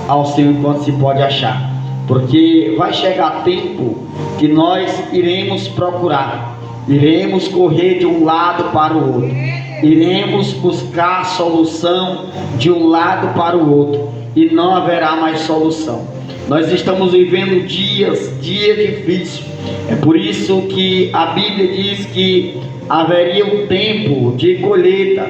ao Senhor enquanto se pode achar, porque vai chegar tempo que nós iremos procurar, iremos correr de um lado para o outro, iremos buscar solução de um lado para o outro, e não haverá mais solução. Nós estamos vivendo dias difíceis. É por isso que a Bíblia diz que haveria um tempo de colheita,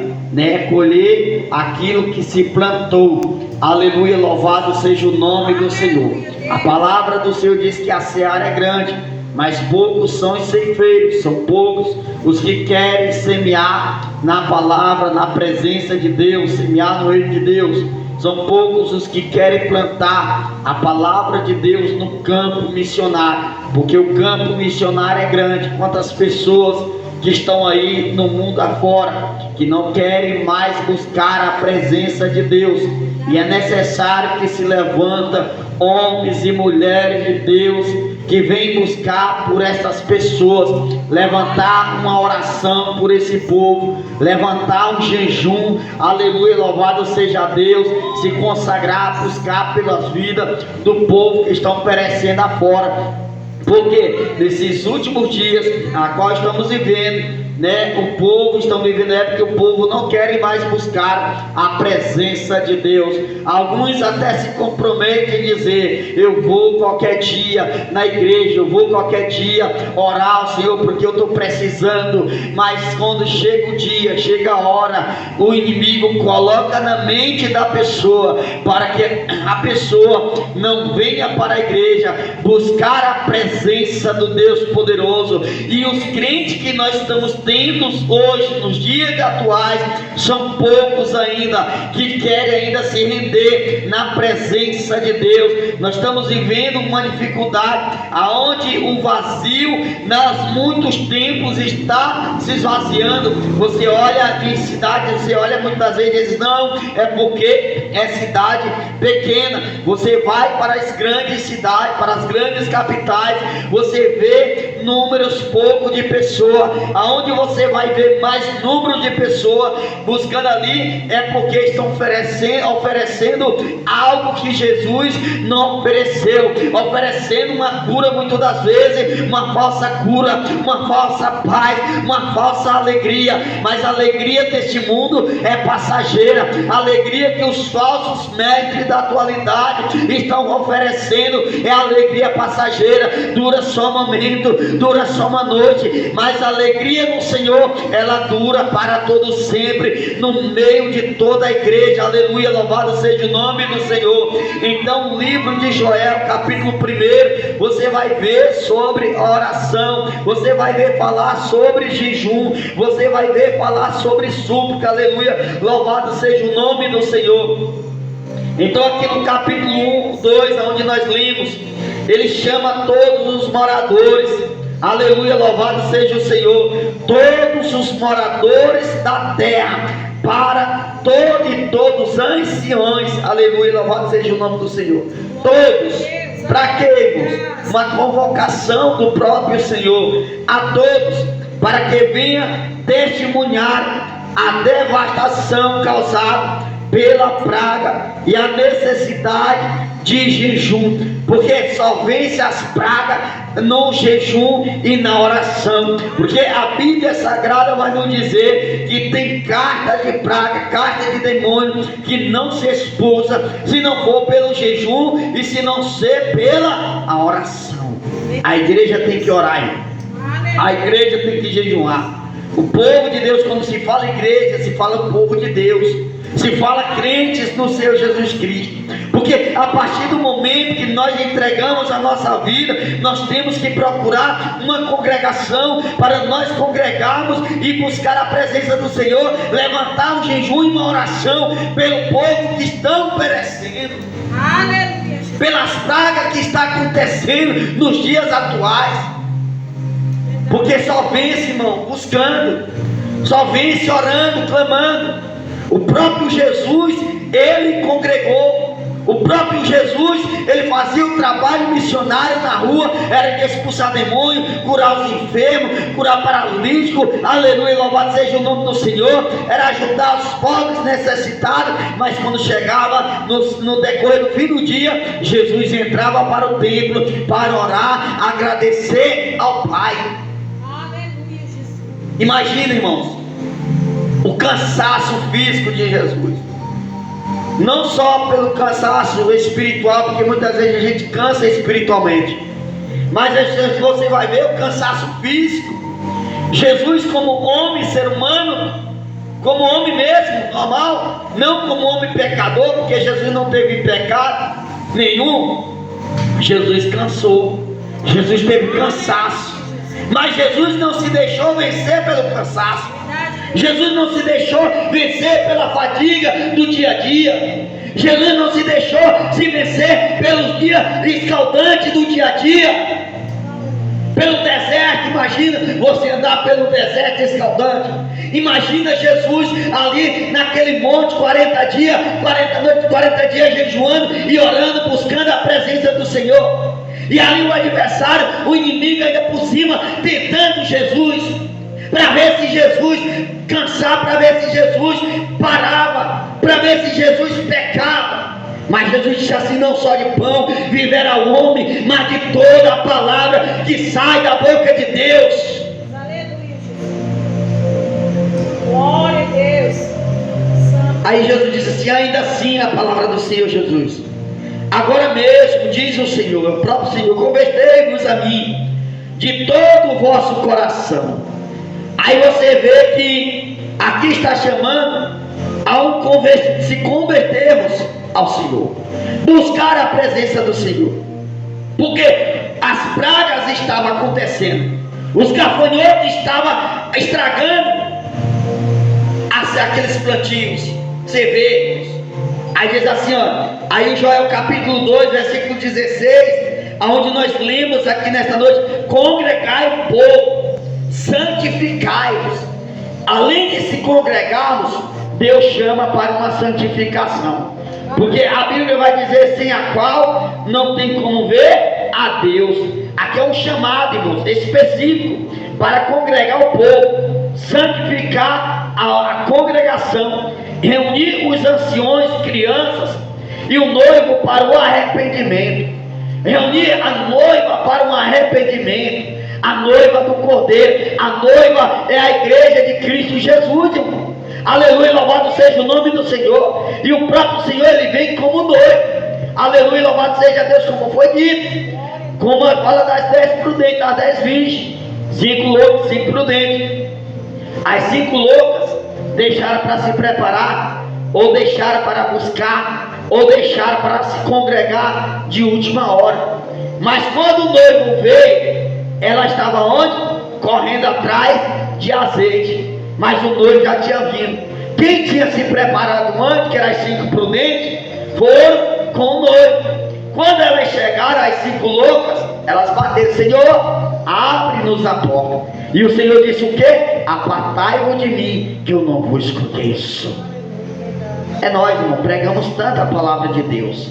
colher aquilo que se plantou. Aleluia, louvado seja o nome do Senhor. A palavra do Senhor diz que a seara é grande, mas poucos são os ceifeiros, são poucos os que querem semear na palavra, na presença de Deus, semear no reino de Deus. São poucos os que querem plantar a palavra de Deus no campo missionário, porque o campo missionário é grande. Quantas pessoas que estão aí no mundo afora, que não querem mais buscar a presença de Deus, e é necessário que se levanta homens e mulheres de Deus que vem buscar por essas pessoas, levantar uma oração por esse povo, levantar um jejum, aleluia, louvado seja Deus, se consagrar, buscar pelas vidas do povo que estão perecendo afora. Porque nesses últimos dias a qual estamos vivendo, o povo está vivendo época que o povo não quer mais buscar a presença de Deus. Alguns até se comprometem em dizer: eu vou qualquer dia na igreja, eu vou qualquer dia orar ao Senhor porque eu estou precisando. Mas quando chega o dia, chega a hora, o inimigo coloca na mente da pessoa para que a pessoa não venha para a igreja buscar a presença do Deus poderoso. E os crentes que nós estamos tendo hoje, nos dias atuais, são poucos ainda que querem ainda se render na presença de Deus. Nós estamos vivendo uma dificuldade aonde o vazio nos muitos tempos está se esvaziando. Você olha em cidade, você olha muitas vezes e diz: não, é porque é cidade pequena. Você vai para as grandes cidades, para as grandes capitais, você vê números poucos de pessoas. Aonde você vai ver mais número de pessoas buscando ali, é porque estão oferecendo algo que Jesus não ofereceu, oferecendo uma cura, muitas das vezes uma falsa cura, uma falsa paz, uma falsa alegria. Mas a alegria deste mundo é passageira. A alegria que os falsos mestres da atualidade estão oferecendo é a alegria passageira, dura só um momento, dura só uma noite. Mas a alegria no Senhor, ela dura para todo sempre, no meio de toda a igreja. Aleluia, louvado seja o nome do Senhor. Então, o livro de Joel, capítulo 1, você vai ver sobre oração, você vai ver falar sobre jejum, você vai ver falar sobre súplica. Aleluia, louvado seja o nome do Senhor. Então, aqui no capítulo 1, 2, onde nós lemos, ele chama todos os moradores. Aleluia, louvado seja o Senhor. Todos os moradores da terra, para todos os anciões. Aleluia, louvado seja o nome do Senhor. Todos, para que, irmãos? Uma convocação do próprio Senhor a todos, para que venha testemunhar a devastação causada pela praga e a necessidade de jejum, porque só vence as pragas no jejum e na oração. Porque a Bíblia Sagrada vai nos dizer que tem carta de praga, carta de demônio, que não se expulsa se não for pelo jejum e se não ser pela oração. A igreja tem que orar, irmão. A igreja tem que jejuar. O povo de Deus, quando se fala igreja, se fala o povo de Deus, se fala crentes no Senhor Jesus Cristo. Porque a partir do momento que nós entregamos a nossa vida, nós temos que procurar uma congregação para nós congregarmos e buscar a presença do Senhor, levantar um jejum e uma oração pelo povo que estão perecendo, pelas pragas que está acontecendo nos dias atuais. Porque só vence, irmão, buscando, só vence orando, clamando. O próprio Jesus, ele congregou O próprio Jesus, ele fazia o trabalho missionário na rua, era de expulsar demônio, curar os enfermos, curar paralítico, aleluia, louvado seja o nome do Senhor, era ajudar os pobres necessitados. Mas quando chegava no decorrer do fim do dia, Jesus entrava para o templo para orar, agradecer ao Pai. Imagina, irmãos, o cansaço físico de Jesus. Não só pelo cansaço espiritual, porque muitas vezes a gente cansa espiritualmente, mas você vai ver o cansaço físico. Jesus, como homem, ser humano, como homem mesmo, normal, não como homem pecador, porque Jesus não teve pecado nenhum. Jesus cansou, Jesus teve cansaço, mas Jesus não se deixou vencer pelo cansaço. Jesus não se deixou vencer pela fadiga do dia a dia. Jesus não se deixou se vencer pelos dias escaldantes do dia a dia. Pelo deserto, imagina você andar pelo deserto escaldante. Imagina Jesus ali naquele monte, 40 dias, 40 noites, 40 dias jejuando e orando, buscando a presença do Senhor. E ali o adversário, o inimigo ainda por cima, tentando Jesus, para ver se Jesus cansava, para ver se Jesus parava, para ver se Jesus pecava. Mas Jesus disse assim: não só de pão viverá o homem, mas de toda a palavra que sai da boca de Deus. Aleluia, Jesus. Glória a Deus. Aí Jesus disse assim: ainda assim a palavra do Senhor Jesus, agora mesmo diz o Senhor, o próprio Senhor, convertei-vos a mim de todo o vosso coração. Aí você vê que aqui está chamando a se convertermos ao Senhor, buscar a presença do Senhor, porque as pragas estavam acontecendo, os gafanhotos estavam estragando aqueles plantios, cerveiros. Aí diz assim, ó, aí em Joel capítulo 2, versículo 16, aonde nós lemos aqui nesta noite: congregai o povo, santificai-vos. Além de se congregarmos, Deus chama para uma santificação, porque a Bíblia vai dizer: sem a qual não tem como ver a Deus. Aqui é um chamado, irmãos, específico para congregar o povo, santificar a congregação, reunir os anciões, crianças e o noivo para o arrependimento, reunir a noiva para um arrependimento, a noiva do Cordeiro. A noiva é a igreja de Cristo Jesus, irmão. Aleluia, louvado seja o nome do Senhor. E o próprio Senhor, ele vem como noivo. Aleluia, louvado seja Deus, como foi dito, como fala das 10 prudentes, das 10 virgens, 5 loucos, 5 prudentes. As 5 loucas deixaram para se preparar, ou deixaram para buscar, ou deixaram para se congregar de última hora. Mas quando o noivo veio, ela estava onde? Correndo atrás de azeite, mas o noivo já tinha vindo. Quem tinha se preparado antes, que eram as 5 prudentes, foram com o noivo. Quando elas chegaram, as 5 loucas, elas bateram: Senhor, abre-nos a porta. E o Senhor disse o quê? Apartai-vos de mim, que eu não vos conheço. É nós, irmão, pregamos tanto a palavra de Deus,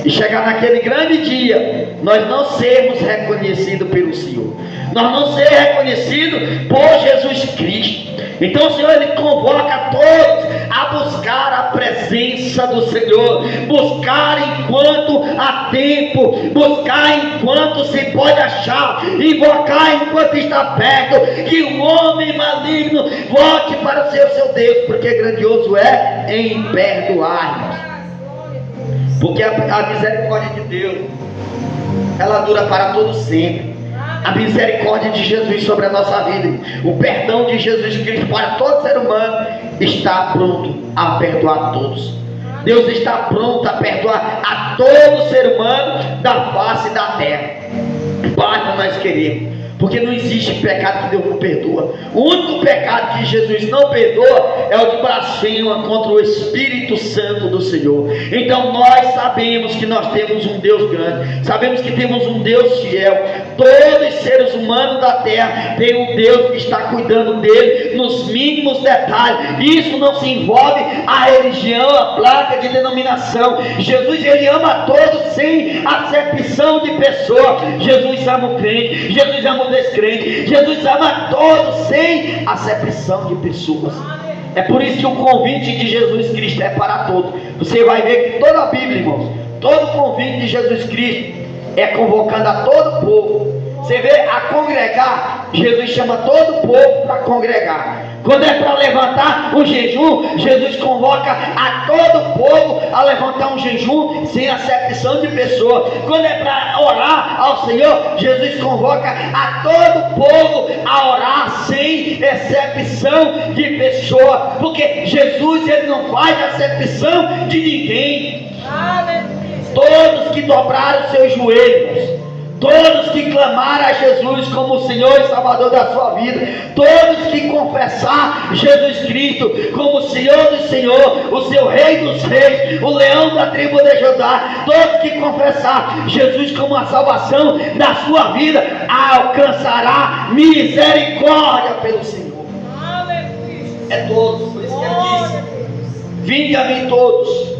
e chegar naquele grande dia, nós não sermos reconhecidos pelo Senhor, nós não sermos reconhecidos por Jesus Cristo. Então o Senhor, ele convoca todos a buscar a presença do Senhor, buscar enquanto há tempo, buscar enquanto se pode achar, invocar enquanto está perto, que o homem maligno volte para o seu Deus, porque grandioso é em perdoar. Porque a misericórdia de Deus, ela dura para todo sempre. A misericórdia de Jesus sobre a nossa vida, o perdão de Jesus Cristo para todo ser humano, está pronto a perdoar todos. Deus está pronto a perdoar a todo ser humano da face da terra. Basta nós queremos, Porque não existe pecado que Deus não perdoa. O único pecado que Jesus não perdoa é o de blasfêmia contra o Espírito Santo do Senhor. Então nós sabemos que nós temos um Deus grande, sabemos que temos um Deus fiel. Todos os seres humanos da terra têm um Deus que está cuidando dele nos mínimos detalhes. Isso não se envolve a religião, a placa de denominação. Jesus, ele ama todos sem acepção de pessoa. Jesus ama o crente, Jesus ama o descrente, Jesus ama todos sem acepção de pessoas. É por isso que o convite de Jesus Cristo é para todos. Você vai ver que toda a Bíblia, irmãos, todo convite de Jesus Cristo é convocando a todo o povo. Você vê, a congregar, Jesus chama todo o povo para congregar. Quando é para levantar um jejum, Jesus convoca a todo o povo a levantar um jejum sem acepção de pessoa. Quando é para orar ao Senhor, Jesus convoca a todo o povo a orar sem acepção de pessoa. Porque Jesus, ele não faz acepção de ninguém. Todos que dobraram seus joelhos, todos que clamaram a Jesus como o Senhor e Salvador da sua vida, todos que confessar Jesus Cristo como o Senhor do Senhor, o seu Rei dos Reis, o Leão da tribo de Judá, todos que confessar Jesus como a salvação da sua vida, alcançará misericórdia pelo Senhor. É todos, por isso que ele disse: vinde a mim todos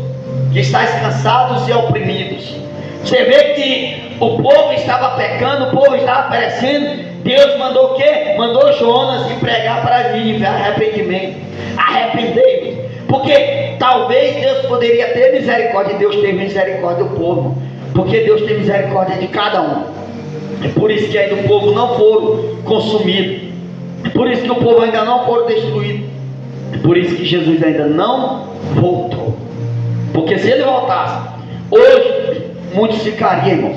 que estáis cansados e oprimidos. Você vê que o povo estava pecando, o povo estava perecendo. Deus mandou o quê? Mandou Jonas ir pregar para Nínive arrependimento. Arrependei-vos. Porque talvez Deus poderia ter misericórdia, e Deus teve misericórdia do povo. Porque Deus tem misericórdia de cada um. É por isso que ainda o povo não foram consumidos. É por isso que o povo ainda não foram destruído. É por isso que Jesus ainda não voltou. Porque se ele voltasse, hoje muitos ficariam, irmãos,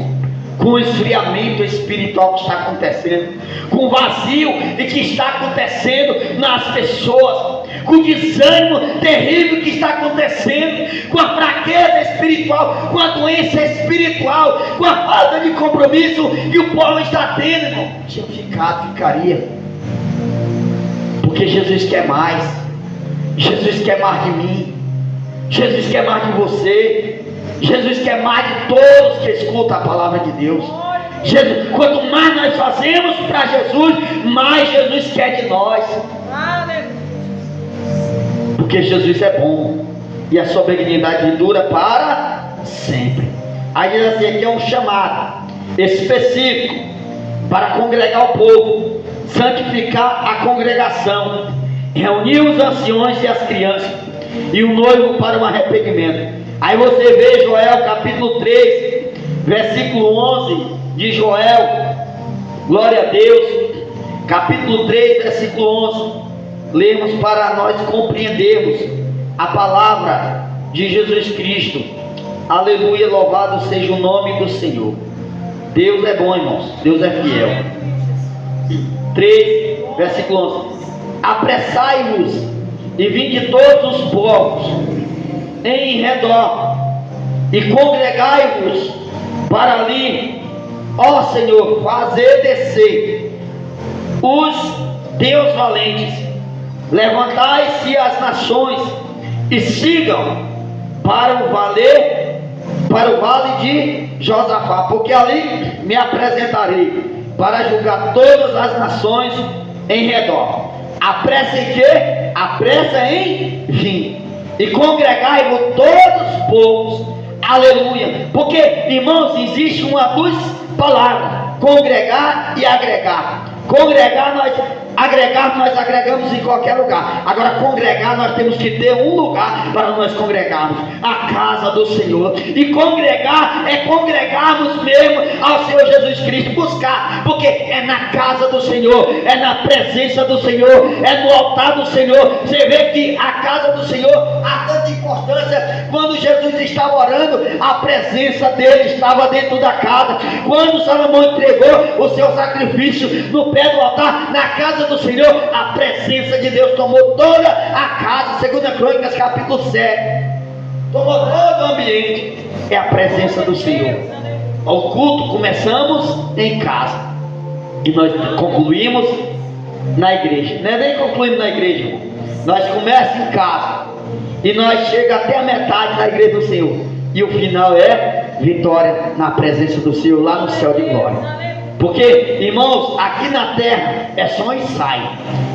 com o esfriamento espiritual que está acontecendo, com o vazio que está acontecendo nas pessoas, com o desânimo terrível que está acontecendo, com a fraqueza espiritual, com a doença espiritual, com a falta de compromisso que o povo está tendo, irmão. Ficaria, porque Jesus quer mais. Jesus quer mais de mim, Jesus quer mais de você, Jesus quer mais de todos que escutam a palavra de Deus. Jesus, quanto mais nós fazemos para Jesus, mais Jesus quer de nós. Porque Jesus é bom e a sua benignidade dura para sempre. Aí diz assim, aqui é um chamado específico para congregar o povo, santificar a congregação, reunir os anciões e as crianças e o noivo para um arrependimento. Aí você vê Joel capítulo 3, versículo 11 de Joel, glória a Deus, capítulo 3, versículo 11, lemos para nós compreendermos a palavra de Jesus Cristo. Aleluia, louvado seja o nome do Senhor. Deus é bom, irmãos, Deus é fiel. 3, versículo 11: apressai-vos e vinde todos os povos em redor, e congregai-vos para ali, ó Senhor, fazer descer os Deus valentes, levantai-se as nações e sigam para o vale de Josafá, porque ali me apresentarei para julgar todas as nações em redor. Apressa em quê? Apressa em vir e congregai-vos todos os povos. Aleluia. Porque, irmãos, existe uma duas palavras: congregar e agregar. Congregar, nós agregamos em qualquer lugar. Agora, congregar, nós temos que ter um lugar para nós congregarmos, a casa do Senhor. E congregar é congregarmos mesmo ao Senhor Jesus Cristo, buscar, porque é na casa do Senhor, é na presença do Senhor, é no altar do Senhor. Você vê que a casa do Senhor há tanta importância. Quando Jesus estava orando, a presença dele estava dentro da casa. Quando Salomão entregou o seu sacrifício no pé do altar, na casa do Senhor, a presença de Deus tomou toda a casa. 2 Crônicas capítulo 7, tomou todo o ambiente. É a presença do Senhor. O culto começamos em casa. E nós concluímos na igreja. Não é nem concluímos na igreja, irmão. Nós começamos em casa e nós chegamos até a metade da igreja do Senhor. E o final é vitória na presença do Senhor lá no céu de glória. Porque, irmãos, aqui na terra é só um ensaio,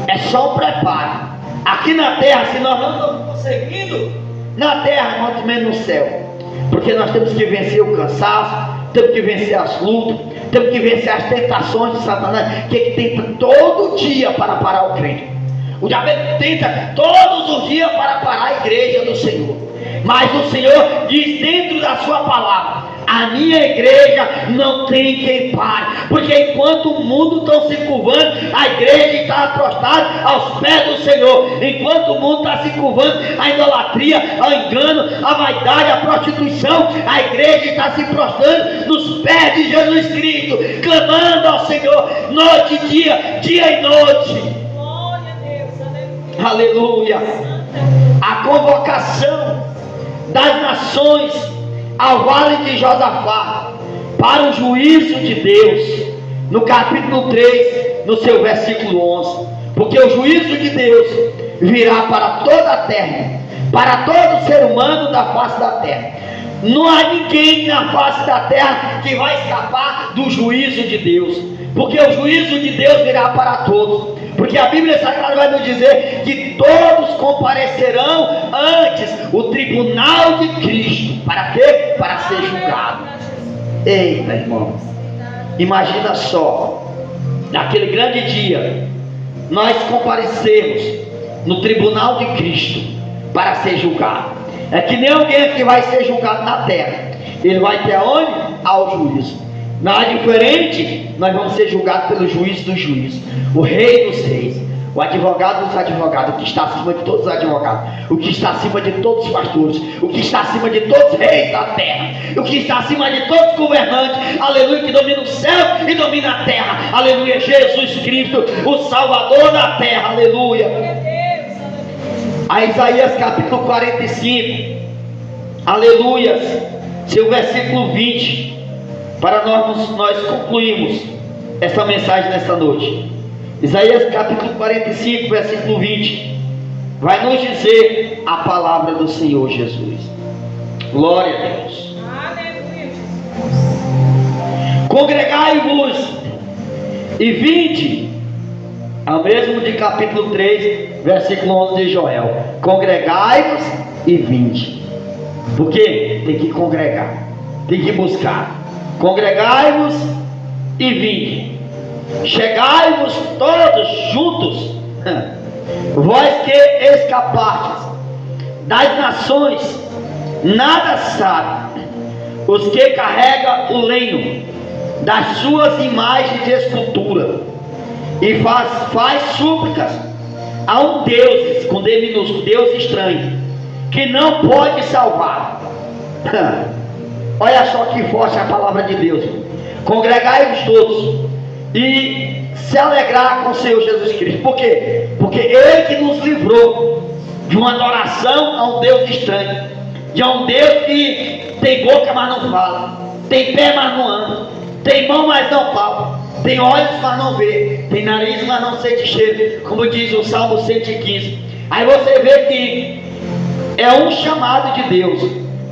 é só um preparo. Aqui na terra, se nós não estamos conseguindo, na terra, muito menos no céu. Porque nós temos que vencer o cansaço, temos que vencer as lutas, temos que vencer as tentações de Satanás, que tenta todo dia para parar o crente. O diabo tenta todos os dias para parar a igreja do Senhor. Mas o Senhor diz dentro da sua palavra: a minha igreja não tem quem pare. Porque enquanto o mundo está se curvando, a igreja está prostrada aos pés do Senhor. Enquanto o mundo está se curvando à idolatria, ao engano, à vaidade, à prostituição, a igreja está se prostrando nos pés de Jesus Cristo, clamando ao Senhor noite e dia, dia e noite. Glória a Deus. Aleluia. A convocação das nações ao vale de Josafá para o juízo de Deus, no capítulo 3, no seu versículo 11. Porque o juízo de Deus virá para toda a terra, para todo ser humano da face da terra. Não há ninguém na face da terra que vai escapar do juízo de Deus, porque o juízo de Deus virá para todos. Porque a Bíblia Sagrada vai nos dizer que todos comparecerão antes o tribunal de Cristo. Para quê? Para ser julgado. Eita, irmão, imagina só, naquele grande dia, nós comparecemos no tribunal de Cristo para ser julgado. É que nem alguém que vai ser julgado na terra, ele vai ter aonde? Ao juízo. Não é diferente, nós vamos ser julgados pelo juiz dos juízes, o rei dos reis, o advogado dos advogados, o que está acima de todos os advogados, o que está acima de todos os pastores, o que está acima de todos os reis da terra, o que está acima de todos os governantes, aleluia, que domina o céu e domina a terra, aleluia, Jesus Cristo, o Salvador da terra, aleluia. A Isaías capítulo 45, aleluia, seu versículo 20, para nós concluirmos essa mensagem nessa noite. Isaías capítulo 45, versículo 20, vai nos dizer a palavra do Senhor Jesus. Glória a Deus. Aleluia. Congregai-vos e vinde, ao mesmo de capítulo 3, versículo 11 de Joel. Congregai-vos e vinde. Por quê? Tem que congregar, tem que buscar. Congregai-vos e vinde. Chegai-vos todos juntos, vós que escapastes das nações, nada sabe, os que carregam o lenho das suas imagens de escultura, e faz súplicas a um Deus, com D minúsculo, Deus estranho, que não pode salvar. Olha só que forte a palavra de Deus. Congregai-vos todos e se alegrar com o Senhor Jesus Cristo. Por quê? Porque Ele que nos livrou de uma adoração a um Deus estranho, de um Deus que tem boca mas não fala, tem pé mas não anda, tem mão mas não palpa, tem olhos mas não vê, tem nariz mas não sente cheiro, como diz o Salmo 115. Aí você vê que é um chamado de Deus.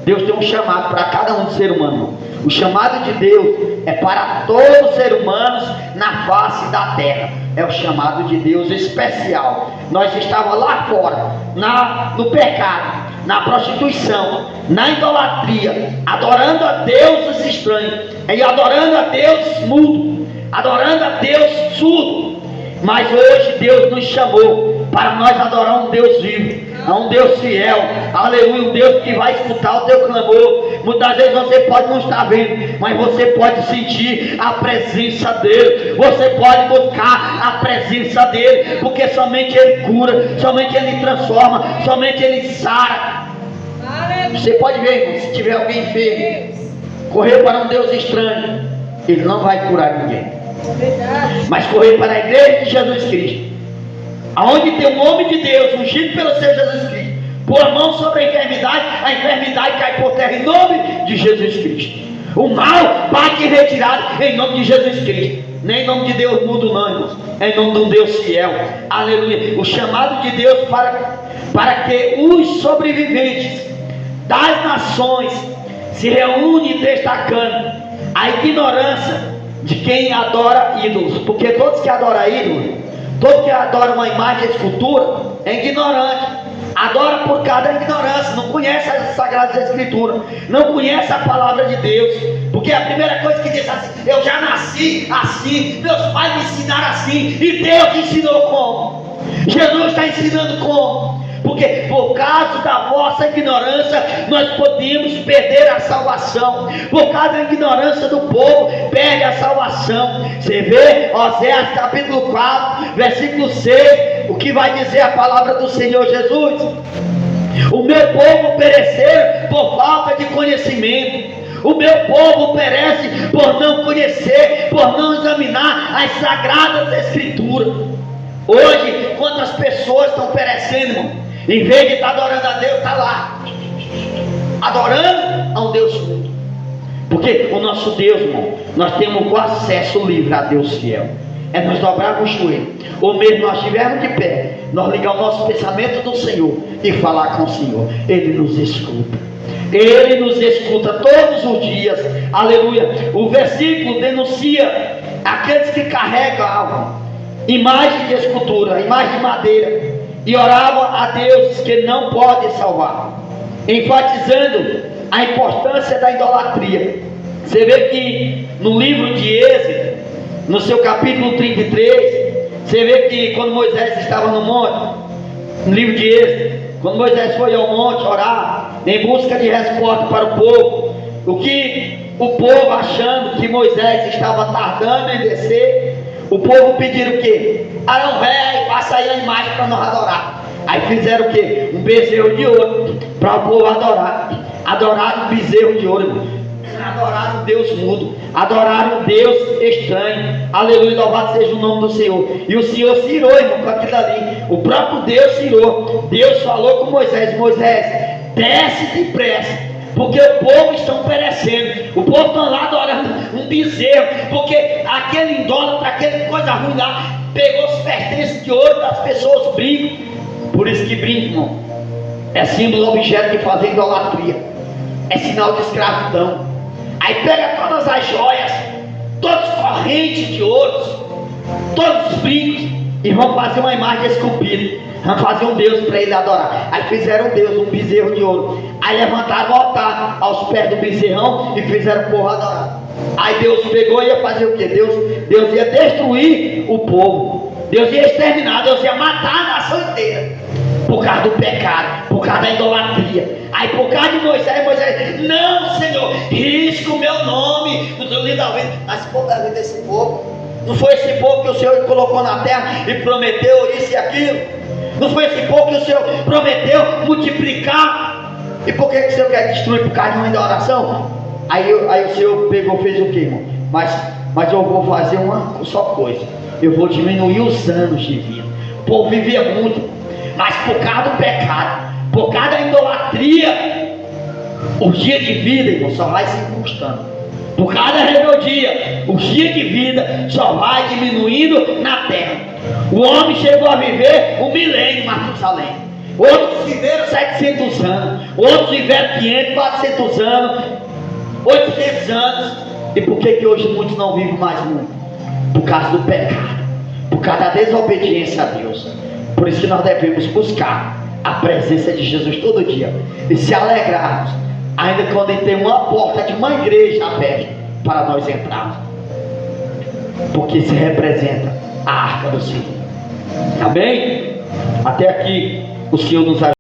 Deus tem um chamado para cada um ser humano. O chamado de Deus é para todos os seres humanos na face da terra. É o chamado de Deus especial. Nós estávamos lá fora, no pecado, na prostituição, na idolatria, adorando a deuses estranhos, e adorando a Deus mudo, adorando a Deus surdo. Mas hoje Deus nos chamou para nós adorar um Deus vivo, a um Deus fiel, aleluia, um Deus que vai escutar o teu clamor. Muitas vezes você pode não estar vendo, mas você pode sentir a presença dele, você pode buscar a presença dele, porque somente ele cura, somente ele transforma, somente ele sara. Você pode ver, irmão, se tiver alguém enfermo, correr para um Deus estranho, ele não vai curar ninguém. Mas correr para a igreja de Jesus Cristo, aonde tem um homem de Deus ungido pelo Senhor Jesus Cristo, pôr a mão sobre a enfermidade cai por terra em nome de Jesus Cristo. O mal bate em retirada em nome de Jesus Cristo. Nem em nome de Deus mudo não, irmãos. É em nome de um Deus fiel. Aleluia. O chamado de Deus para que os sobreviventes das nações se reúnem destacando a ignorância de quem adora ídolos. Porque todos que adoram ídolos, todos que adoram uma imagem de escultura, é ignorante. Adora por causa da ignorância, não conhece as Sagradas Escrituras, não conhece a palavra de Deus. Porque a primeira coisa que diz assim: eu já nasci assim, meus pais me ensinaram assim, e Deus ensinou como? Jesus está ensinando como? Porque por causa da vossa ignorância nós podemos perder a salvação. Por causa da ignorância do povo, perde a salvação. Você vê Oséias capítulo 4, versículo 6, o que vai dizer a palavra do Senhor Jesus: o meu povo pereceu por falta de conhecimento. O meu povo perece por não conhecer, por não examinar as Sagradas Escrituras. Hoje, quantas pessoas estão perecendo, irmão? Em vez de estar adorando a Deus, está lá adorando a um Deus mudo. Porque o nosso Deus, irmão, nós temos o acesso livre a Deus fiel. É nós dobrarmos o joelho, ou mesmo nós estivermos de pé, nós ligar o nosso pensamento do Senhor e falar com o Senhor. Ele nos escuta. Ele nos escuta todos os dias. Aleluia. O versículo denuncia aqueles que carregavam imagem de escultura, imagem de madeira, e oravam a Deus que não pode salvar, enfatizando a importância da idolatria. Você vê que no livro de Êxodo, no seu capítulo 33, você vê que quando Moisés estava no monte, no livro de Êxodo, quando Moisés foi ao monte orar, em busca de resposta para o povo, o que o povo, achando que Moisés estava tardando em descer, o povo pediram o quê? Arão velho, faça aí a imagem para nós adorar. Aí fizeram o quê? Um bezerro de ouro para o povo adorar. Adoraram um bezerro de ouro. Adoraram um Deus mudo. Adoraram um Deus estranho. Aleluia, louvado seja o nome do Senhor. E o Senhor se irou, irmão, com aquilo ali. O próprio Deus se irou. Deus falou com Moisés: Moisés, desce depressa, porque o povo estão perecendo. O povo está lá adorando um bezerro, porque aquele idólatra, aquele coisa ruim lá, pegou os pertences de ouro das pessoas, brincam. Por isso que brinca, irmão, é símbolo, objeto de fazer idolatria, é sinal de escravidão. Aí pega todas as joias, todas as correntes de ouro, todos os brincos, e vão fazer uma imagem esculpida, vão fazer um Deus para ele adorar. Aí fizeram um Deus, um bezerro de ouro. Aí levantaram o altar aos pés do bezerrão e fizeram o povo adorar. Aí Deus pegou e ia fazer o que? Deus ia destruir o povo, Deus ia exterminar, Deus ia matar a nação inteira, por causa do pecado, por causa da idolatria. Aí por causa de Moisés, não, Senhor, risca o meu nome no teu livro da vida. Mas se for da vida desse povo, não foi esse povo que o Senhor colocou na terra e prometeu isso e aquilo? Não foi esse povo que o Senhor prometeu multiplicar? E por que o Senhor quer destruir por causa de uma oração? Aí o Senhor pegou, fez o que, irmão? Mas eu vou fazer uma só coisa: eu vou diminuir os anos de vida. O povo vivia muito, mas por causa do pecado, por causa da idolatria, os dias de vida, irmão, só vai se encurtando. Por causa da rebeldia, os dias de vida só vai diminuindo na terra. O homem chegou a viver 1 milênio, Matusalém. Outros viveram 700 anos, outros viveram 500, 400 anos, 800 anos. E por que hoje muitos não vivem mais muito? Por causa do pecado, por causa da desobediência a Deus. Por isso que nós devemos buscar a presença de Jesus todo dia e se alegrarmos, ainda quando ele tem uma porta de uma igreja aberta para nós entrarmos, porque se representa a arca do Senhor. Amém? Até aqui o Senhor nos ajuda.